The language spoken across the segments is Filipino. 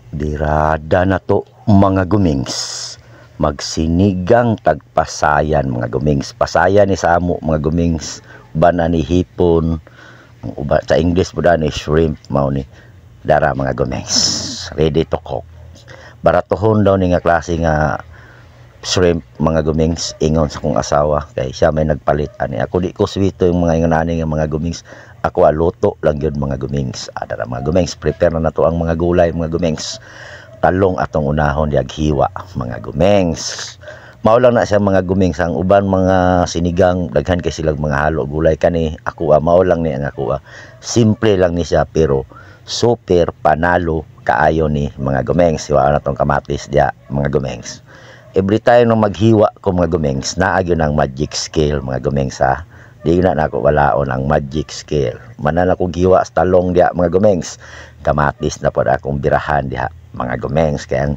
Birada na to mga gumings. Magsinigang tagpasayan mga gumings. Pasayan ni samo mga gumings. Bana ni hipon. Ang uba sa English po ni shrimp mao ni dara mga gumings. Ready to cook. Baratohon daw ni nga klase nga shrimp mga gumings ingon sa kong asawa kay siya may nagpalit ani ako di ko swito yung mga ingon ani nga mga gumings ako aluto lang yun mga gumings adara mga gumings prepare na nato ang mga gulay mga gumings talong atong unahon diag hiwa mga gumings mao lang na siya mga gumings ang uban mga sinigang daghan kay silang mga halo gulay kani ako mao lang ni ang ako simple lang ni siya pero super panalo kaayo ni mga gumings hiwa na tong kamatis dia mga gumings. Every time nung maghiwa ko mga gumings, naagyo ng magic scale mga gumings ha. Di na ako walaon ang magic scale. Manan ako giwa sa talong diha mga gumings. Kamatis na po akong birahan diha mga gumings. Kaya ang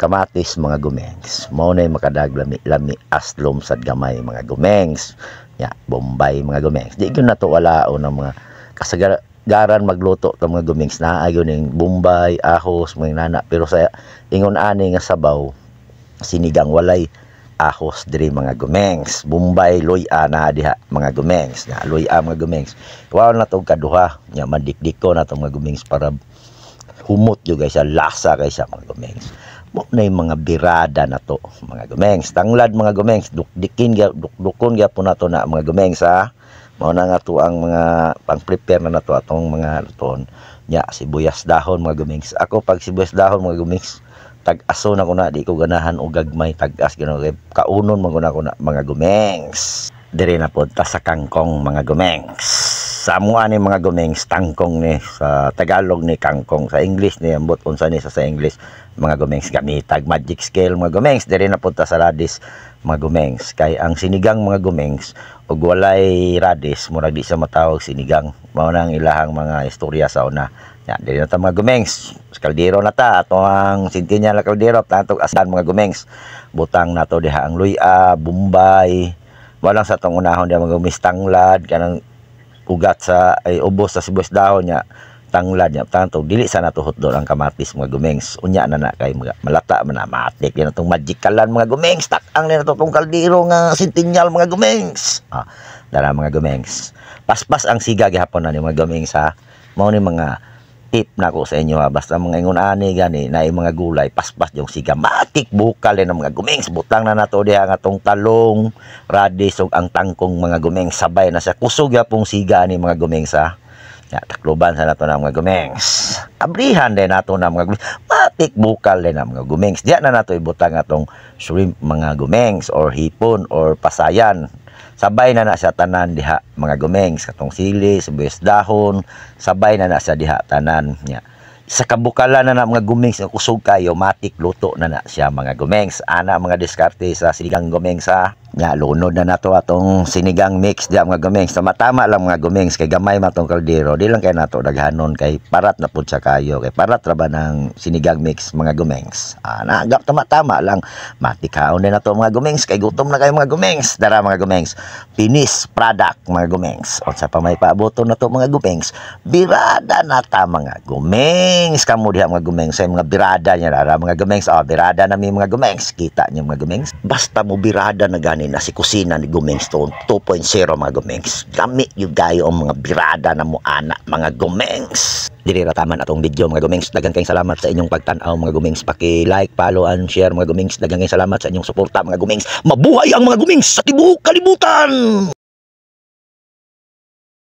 kamatis mga gumings. Mao na makadaglami-lami aslom sad gamay mga gumings. Ya, Bombay mga gumings. Di gyud na to walaon ang mga kasagaran magluto to mga gumings. Naagyo ning Bombay, ahos, mga nana. Pero sa ingon ani nga sabaw sinigang walay ahos diri mga gumengs Bombay loy-a na diha mga gumengs na loy-a mga gumengs kuwaon na tong kaduha nya madikdiko na tong mga gumengs para humot yo guys sa lasa kaysa mga gumengs mo na mga birada na to mga gumengs tanglad mga gumengs dukdukon gyapon nato na mga gumengs ha mao na nga to ang mga pang-prepare na nato atong mga luton nya sibuyas dahon mga gumengs ako pag sibuyas dahon mga gumengs tag-aso na ko na di ko ganahan o gagmay tag-as gino kay kaunon man ko na mga gumengs dire na punta sa kangkong mga gumengs sa amuan ni mga gumengs tangkong ni sa Tagalog ni kangkong sa English ni ambot unsa ni sa English mga gumengs gamitag magic scale mga gumengs dire na punta sa radis mga gumengs kay ang sinigang mga gumengs ug walay radis murag di sa matawag sinigang mao nang ilahang mga istorya sa una ya dili na ta mga gumengs kaldero na ta ato ang sintinya la kaldero tantok asan mga gumengs butang nato diha ang luya Bombay walang sa tong unahon diha mga gumengs tanglad kanang ugat sa ubos sa sibuyas dahon nya tanglad nya tantok dili sa nato hotdog ang kamatis mga gumengs unya na kay malata man na matik yan atong magikalan mga gumengs tak-ang ni nato tong kaldero nga sintinyal mga gumengs dara mga gumengs paspas ang siga gihapon na ni mga gumengs ha mao ni mga tip na ko sa inyo ha. Basta mga ingon ani gani na mga gulay paspas yung siga matik bukal ng mga gumengs butang na nato diha nga tong talong radis ug ang tangkong mga gumengs sabay na sa kusog yapong siga ni mga gumengs ha ya takloban sa nato na mga gumengs abrihan din nato na mga gumengs matik bukal din ng mga gumengs diya na nato ibutang atong shrimp mga gumengs or hipon or pasayan sabay na sa tanan diha mga gumengs katong sili sibuyas dahon sabay na sa diha tanan nya sa kabukalan na mga gumengs nga kusog kayo matik luto na siya mga gumengs ana mga diskarte sa sinigang gumengs ha nya lunod na nato atong sinigang mix diha mga gumengs tama lang mga gumengs kay gamay matong kaldero di lang kay nato daghanon kay parat na pud sa kayo kay parat ra ba ng sinigang mix mga gumengs naagap tama lang matikaon din nato mga gumengs kay gutom na kayo mga gumengs dara mga gumengs finish product mga gumengs unsa pa may paaboton nato mga gumengs birada na ta mga gumengs kamo diha mga gumengs sa mga birada nya dara mga gumengs birada na mi mga gumengs kita niyo mga gumengs basta mo birada na gani na si kusina ni Gumengs 2.0 mga gumengs gami yung gayo ang mga birada na mo anak mga gumengs dili ra taman atong video mga gumengs daghang kayong salamat sa inyong pagtan-aw mga gumengs paki-like, follow and share mga gumengs daghang kayong salamat sa inyong suporta mga gumengs mabuhay ang mga gumengs sa tibuok kalibutan.